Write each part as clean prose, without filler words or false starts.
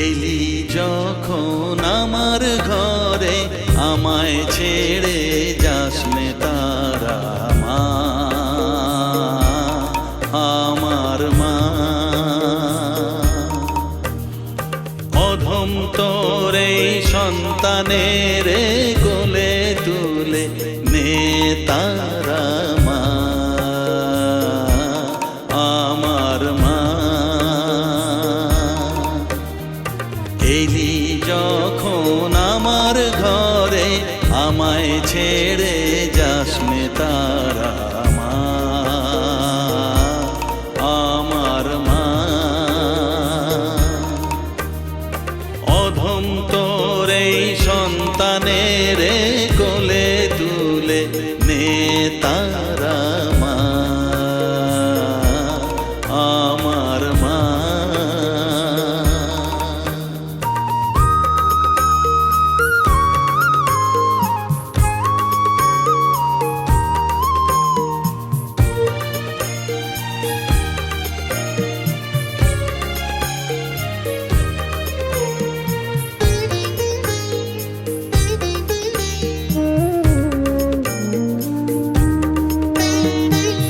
এলি যখন আমার ঘরে আমায় ছেড়ে যাস নে তারা মা, আমার মা। অধম তোর এই সন্তানের কোলে তুলে নে তারা মা, আমার মা। এলি যখন আমার ঘরে আমায় ছেড়ে যাস নে তারা মা, আমার মা। অধম তোর এই সন্তানের কোলে তুলে নে তারা মা, আমার মা।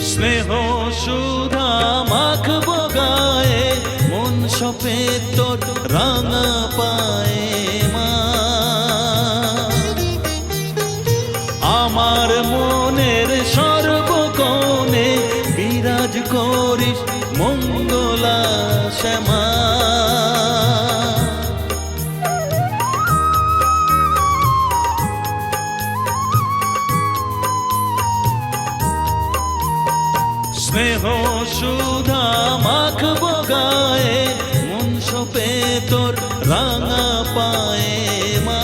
স্নেহ সুধা মাখবো গায়ে, মন সপে তোর রাঙা পায়ে মা। আমার মনের সর্বকোণে বিরাজ করিস মঙ্গলা শ্যামা। স্নেহ সুধা মাখবো গায়ে, মন সপে তোর রাঙা পায়ে মা।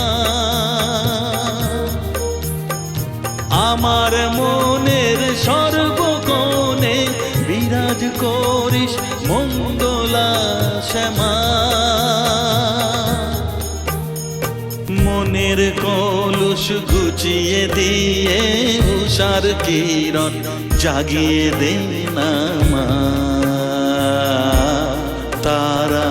আমার মনের সর্বকোণে বিরাজ করিস মঙ্গলা শ্যামা। মনের কলুষ ঘুচিয়ে দিয়ে উষার কিরণ জাগিয়ে দে না মা, তারা